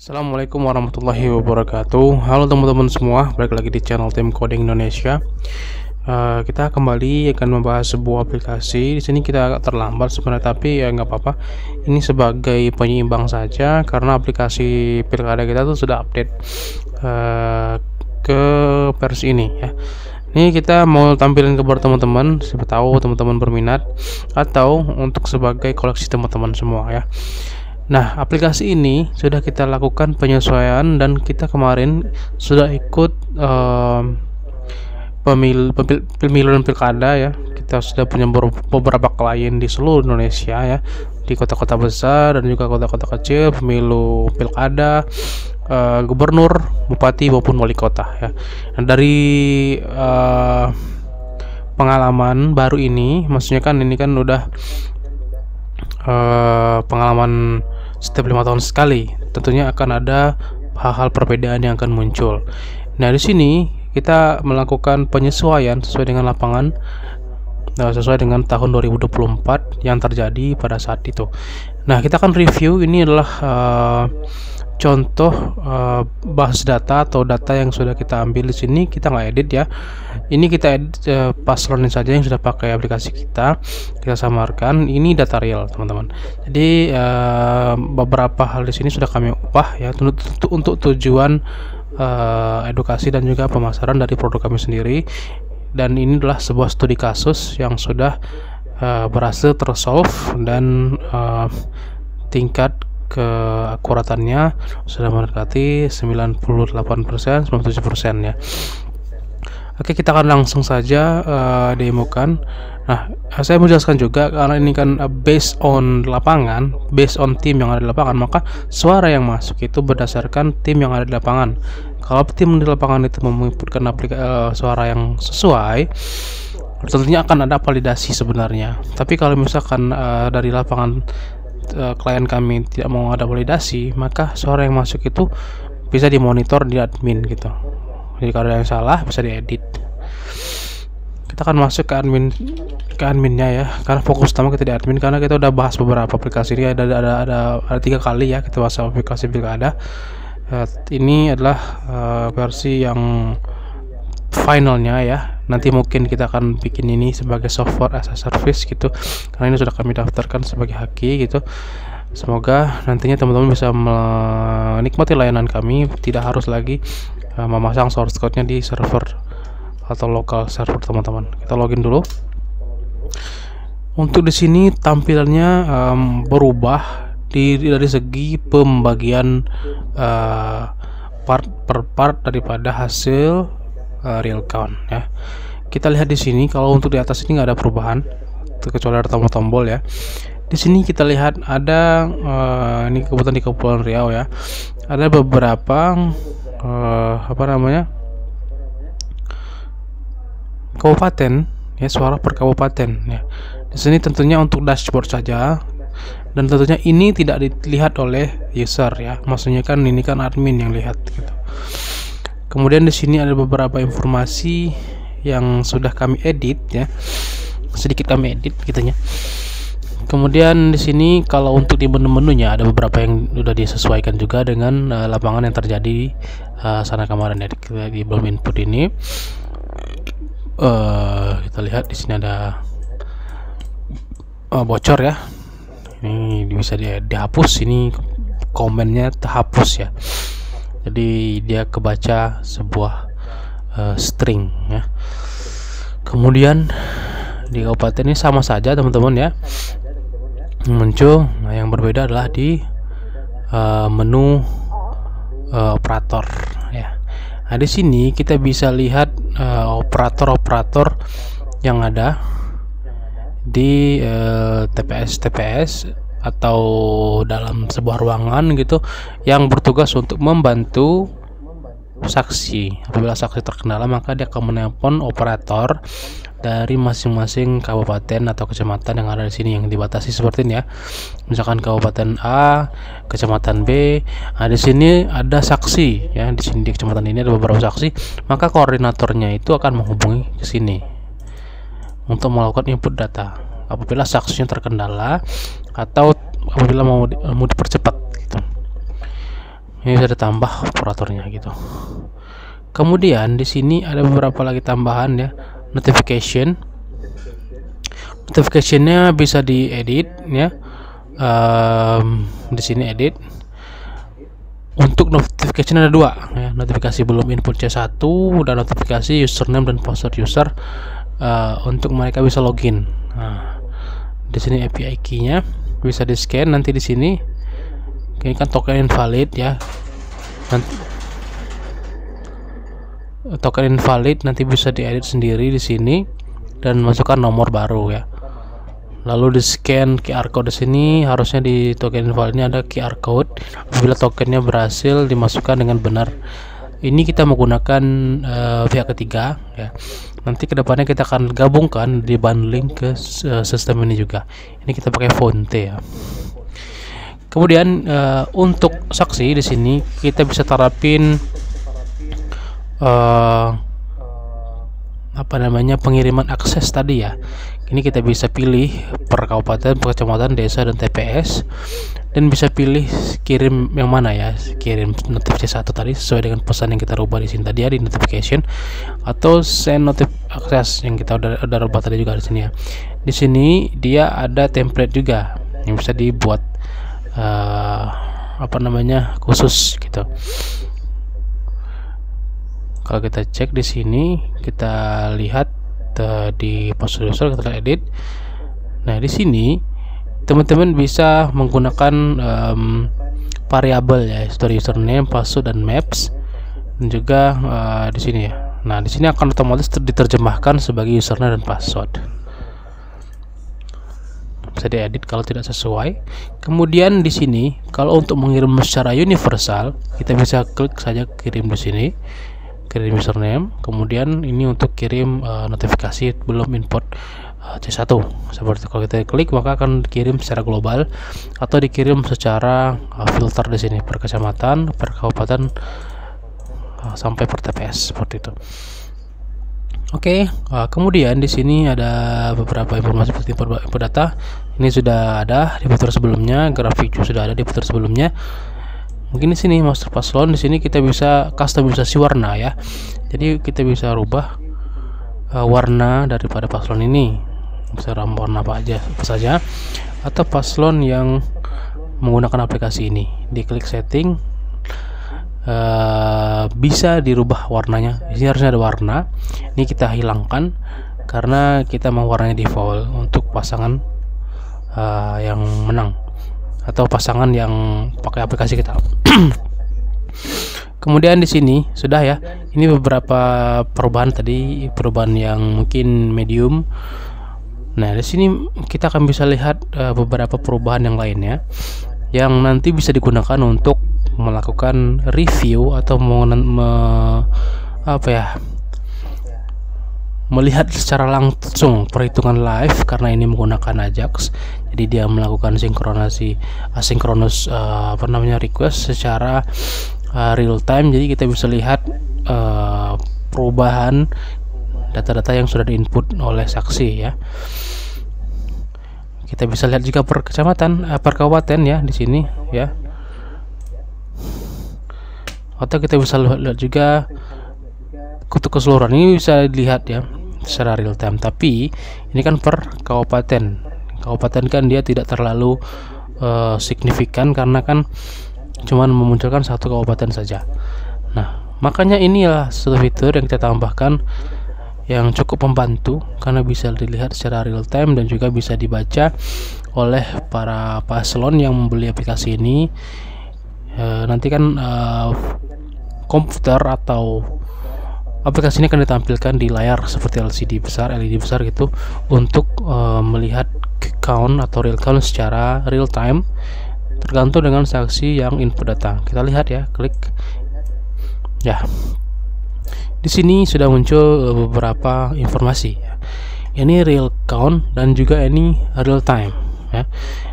Assalamualaikum warahmatullahi wabarakatuh. Halo teman-teman semua, balik lagi di channel Tim Coding Indonesia. Kita kembali akan membahas sebuah aplikasi. Di sini kita agak terlambat sebenarnya, tapi ya nggak apa-apa. Ini sebagai penyeimbang saja, karena aplikasi pilkada kita tuh sudah update ke versi ini ya. Ini kita mau tampilin kepada teman-teman, siapa tahu teman-teman berminat atau untuk sebagai koleksi teman-teman semua ya. Nah, aplikasi ini sudah kita lakukan penyesuaian dan kita kemarin sudah ikut pemilu dan pilkada ya. Kita sudah punya beberapa klien di seluruh Indonesia ya, di kota-kota besar dan juga kota-kota kecil, pemilu pilkada, gubernur, bupati maupun wali kota ya. Nah, dari pengalaman baru ini, maksudnya kan ini kan udah pengalaman setiap 5 tahun sekali, tentunya akan ada hal-hal perbedaan yang akan muncul. Nah, di sini kita melakukan penyesuaian sesuai dengan lapangan, sesuai dengan tahun 2024 yang terjadi pada saat itu. Nah, kita akan review. Ini adalah contoh base data atau data yang sudah kita ambil di sini. Kita nggak edit ya. Ini kita edit paslon saja yang sudah pakai aplikasi kita samarkan. Ini data real, teman-teman. Jadi beberapa hal di sini sudah kami ubah ya untuk tujuan edukasi dan juga pemasaran dari produk kami sendiri. Dan ini adalah sebuah studi kasus yang sudah berhasil tersolve dan tingkat keakuratannya sudah mendekati 98%, 97% ya. Oke, kita akan langsung saja demokan. Nah, saya mau jelaskan juga karena ini kan based on lapangan, based on tim yang ada di lapangan, maka suara yang masuk itu berdasarkan tim yang ada di lapangan. Kalau tim di lapangan itu menginputkan suara yang sesuai, tentunya akan ada validasi sebenarnya. Tapi kalau misalkan dari lapangan klien kami tidak mau ada validasi, maka suara yang masuk itu bisa dimonitor di admin gitu. Jadi kalau ada yang salah bisa diedit. Kita akan masuk ke adminnya ya, karena fokus utama kita di admin, karena kita udah bahas beberapa aplikasi ini. Ada 3 kali ya kita bahas aplikasi pilkada. Ini adalah versi yang finalnya ya. Nanti mungkin kita akan bikin ini sebagai software as a service gitu, karena ini sudah kami daftarkan sebagai haki gitu. Semoga nantinya teman-teman bisa menikmati layanan kami, tidak harus lagi memasang source code-nya di server atau lokal server teman-teman. Kita login dulu. Untuk di sini tampilannya berubah dari segi pembagian part per part daripada hasil real count ya. Kita lihat di sini, kalau untuk di atas ini nggak ada perubahan kecuali ada tombol-tombol ya. Di sini kita lihat ada ini kebetulan di Kepulauan Riau ya, ada beberapa kabupaten ya, suara per kabupaten ya. Di sini tentunya untuk dashboard saja, dan tentunya ini tidak dilihat oleh user ya, maksudnya kan ini kan admin yang lihat gitu. Kemudian di sini ada beberapa informasi yang sudah kami edit ya, sedikit kami edit gitunya. Kemudian di sini kalau untuk di menu-menunya ada beberapa yang sudah disesuaikan juga dengan lapangan yang terjadi sana kemarin ya, di belum input ini. Kita lihat di sini ada bocor ya. Ini bisa dihapus, ini komennya terhapus ya. Jadi dia kebaca sebuah string ya. Kemudian di kabupaten ini sama saja teman-teman ya, muncul. Nah, yang berbeda adalah di menu operator ya. Nah, di sini kita bisa lihat operator-operator yang ada di TPS atau dalam sebuah ruangan gitu, yang bertugas untuk membantu saksi. Apabila saksi terkendala, maka dia akan menelpon operator dari masing-masing kabupaten atau kecamatan yang ada di sini, yang dibatasi seperti ini ya. Misalkan kabupaten A, kecamatan B. Nah, di sini ada saksi ya. Di sini di kecamatan ini ada beberapa saksi, maka koordinatornya itu akan menghubungi ke sini untuk melakukan input data apabila saksinya terkendala atau apabila mau dipercepat gitu. Ini bisa ditambah operatornya gitu. Kemudian di sini ada beberapa lagi tambahan ya, notification. Notificationnya bisa diedit ya. Di sini edit. Untuk notification ada dua ya, notifikasi belum input C1 dan notifikasi username dan password user untuk mereka bisa login. Nah, di sini API key-nya bisa di scan nanti di sini. Ini kan token invalid ya. Nanti token invalid nanti bisa diedit sendiri di sini dan masukkan nomor baru ya. Lalu di scan QR code di sini, harusnya di token invalidnya ada QR code. Apabila tokennya berhasil dimasukkan dengan benar. Ini kita menggunakan pihak ketiga ya. Nanti kedepannya kita akan gabungkan di bundling ke sistem ini juga. Ini kita pakai Fonte ya. Kemudian untuk saksi di sini kita bisa terapin pengiriman akses tadi ya. Ini kita bisa pilih per kabupaten, per kecamatan, desa, dan TPS, dan bisa pilih kirim yang mana ya, kirim notifikasi 1 tadi sesuai dengan pesan yang kita rubah di sini tadi ya, di notification, atau send notif akses yang kita udah rubah tadi juga di sini ya. Di sini dia ada template juga yang bisa dibuat khusus gitu. Kalau kita cek di sini, kita lihat di password user, kita edit. Nah, di sini teman-teman bisa menggunakan variabel ya, story username, password, dan maps, dan juga di sini ya. Nah, di sini akan otomatis diterjemahkan sebagai username dan password. Bisa diedit kalau tidak sesuai. Kemudian di sini kalau untuk mengirim secara universal, kita bisa klik saja kirim di sini, kirim username. Kemudian ini untuk kirim notifikasi belum input C1 seperti itu. Kalau kita klik maka akan dikirim secara global atau dikirim secara filter di sini per kecamatan, per kabupaten, sampai per TPS seperti itu. Oke, kemudian di sini ada beberapa informasi seperti info data. Ini sudah ada di fitur sebelumnya, grafik juga sudah ada di fitur sebelumnya. Mungkin di sini master paslon, di sini kita bisa customisasi warna ya. Jadi kita bisa rubah warna daripada paslon ini. Bisa warna apa saja, atau paslon yang menggunakan aplikasi ini. Diklik setting, bisa dirubah warnanya. Di sini harusnya ada warna. Ini kita hilangkan karena kita mau warnanya default untuk pasangan yang menang atau pasangan yang pakai aplikasi kita. Kemudian di sini sudah ya. Ini beberapa perubahan tadi, perubahan yang mungkin medium. Nah, di sini kita akan bisa lihat beberapa perubahan yang lainnya yang nanti bisa digunakan untuk melakukan review atau melihat secara langsung perhitungan live, karena ini menggunakan Ajax. Jadi dia melakukan asinkronus request secara real time. Jadi kita bisa lihat perubahan data-data yang sudah diinput oleh saksi ya. Kita bisa lihat juga per kecamatan, per kabupaten ya di sini ya. Atau kita bisa lihat juga untuk keseluruhan. Ini bisa dilihat ya secara real time, tapi ini kan per kabupaten. Kabupaten kan dia tidak terlalu signifikan karena kan cuman memunculkan satu kabupaten saja. Nah, makanya inilah suatu fitur yang kita tambahkan yang cukup membantu karena bisa dilihat secara real time dan juga bisa dibaca oleh para paslon yang membeli aplikasi ini. Nanti kan komputer atau aplikasi ini akan ditampilkan di layar seperti LED besar gitu untuk melihat count atau real count secara real time tergantung dengan saksi yang input data. Kita lihat ya, klik ya. Di sini sudah muncul beberapa informasi ya. Ini real count dan juga ini real time ya.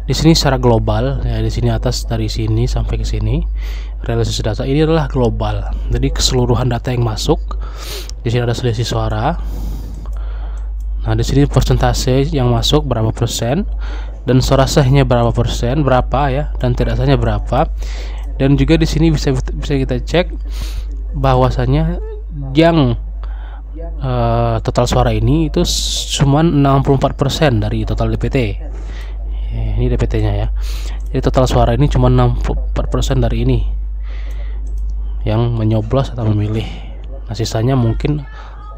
Di sini secara global ya, di sini atas dari sini sampai ke sini realisasi data ini adalah global. Jadi keseluruhan data yang masuk. Di sini ada selisih suara. Nah, di sini persentase yang masuk berapa persen dan suara sahnya berapa persen, berapa ya, dan tidak sahnya berapa. Dan juga di sini bisa kita cek bahwasanya yang total suara ini itu cuma 64% dari total DPT. Ini DPT-nya ya. Jadi total suara ini cuma 64% dari ini yang menyoblos atau memilih. Nah, sisanya mungkin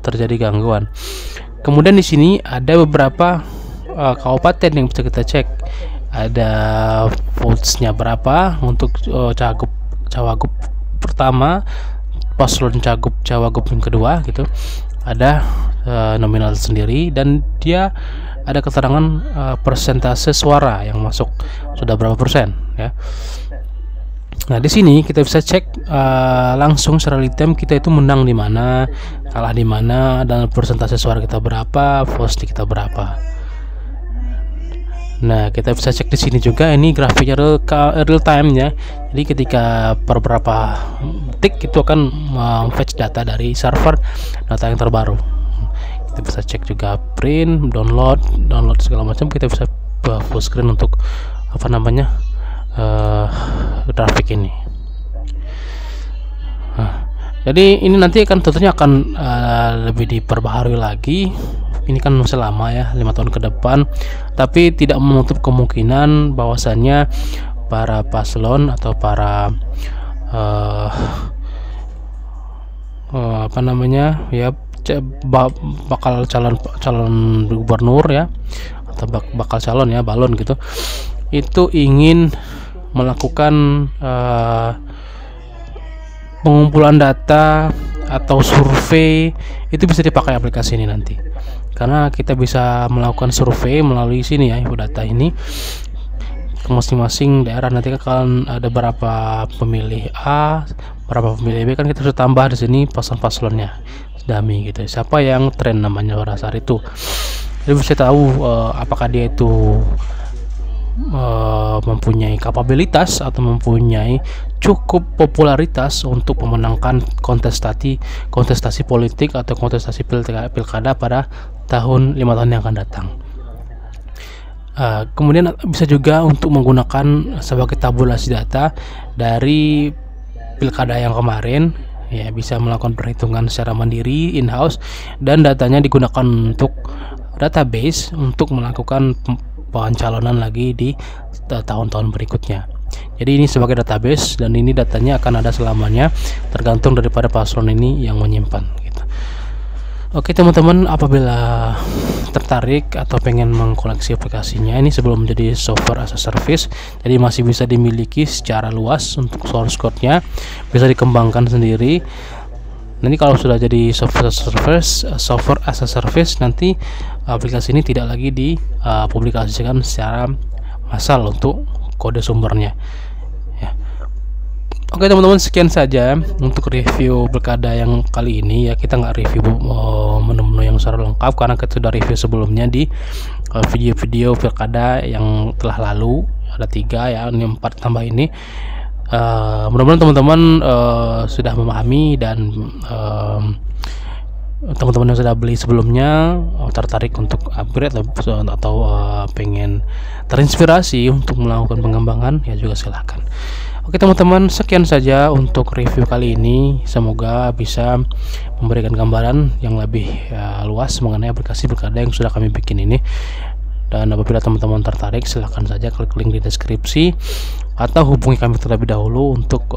terjadi gangguan. Kemudian di sini ada beberapa kabupaten yang bisa kita cek. Ada votes-nya berapa untuk cawagup pertama, paslon cagup cawagup yang kedua gitu. Ada nominal sendiri dan dia ada keterangan persentase suara yang masuk sudah berapa persen ya. Nah, di sini kita bisa cek langsung secara real time kita itu menang di mana, kalah di mana, dan persentase suara kita berapa, vote kita berapa. Nah, kita bisa cek di sini juga, ini grafiknya real time ya. Jadi ketika per beberapa detik itu akan fetch data dari server data yang terbaru. Kita bisa cek juga print, download segala macam. Kita bisa full screen untuk apa namanya grafik ini. Nah, jadi ini nanti tentunya akan lebih diperbaharui lagi. Ini kan masih lama ya, 5 tahun ke depan, tapi tidak menutup kemungkinan bahwasannya para paslon atau para apa namanya ya, bakal calon gubernur ya, atau bakal calon ya, balon gitu, itu ingin melakukan pengumpulan data atau survei. Itu bisa dipakai aplikasi ini nanti, karena kita bisa melakukan survei melalui sini ya, info data ini ke masing-masing daerah. Nanti akan ada berapa pemilih A, berapa pemilih B, kan kita bisa tambah di sini paslon-paslonnya dummy gitu, siapa yang tren namanya pada saat itu. Jadi bisa tahu apakah dia itu mempunyai kapabilitas atau mempunyai cukup popularitas untuk memenangkan kontestasi politik atau kontestasi pilkada pada tahun 5 tahun yang akan datang. Kemudian bisa juga untuk menggunakan sebagai tabulasi data dari pilkada yang kemarin ya, bisa melakukan perhitungan secara mandiri in-house, dan datanya digunakan untuk database untuk melakukan pencalonan lagi di tahun-tahun berikutnya. Jadi ini sebagai database, dan ini datanya akan ada selamanya, tergantung daripada paslon ini yang menyimpan gitu. Oke teman-teman, apabila tertarik atau pengen mengkoleksi aplikasinya, ini sebelum menjadi software as a service, jadi masih bisa dimiliki secara luas. Untuk source code-nya bisa dikembangkan sendiri. Nanti kalau sudah jadi software as a service, nanti aplikasi ini tidak lagi dipublikasikan secara massal untuk kode sumbernya ya. Oke teman-teman, sekian saja untuk review pilkada yang kali ini ya. Kita nggak review menu-menu yang secara lengkap, karena kita sudah review sebelumnya di video-video pilkada yang telah lalu. Ada 3 ya, ini 4 tambah ini. Mudah-mudahan teman-teman sudah memahami, dan teman-teman yang sudah beli sebelumnya tertarik untuk upgrade atau pengen terinspirasi untuk melakukan pengembangan ya, juga silahkan. Oke teman-teman, sekian saja untuk review kali ini. Semoga bisa memberikan gambaran yang lebih luas mengenai aplikasi pilkada yang sudah kami bikin ini. Dan apabila teman-teman tertarik, silahkan saja klik link di deskripsi atau hubungi kami terlebih dahulu untuk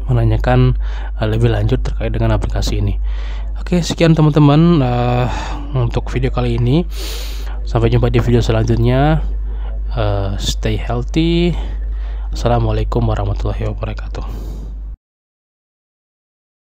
menanyakan lebih lanjut terkait dengan aplikasi ini. Oke, sekian teman-teman untuk video kali ini. Sampai jumpa di video selanjutnya. Stay healthy. Assalamualaikum warahmatullahi wabarakatuh.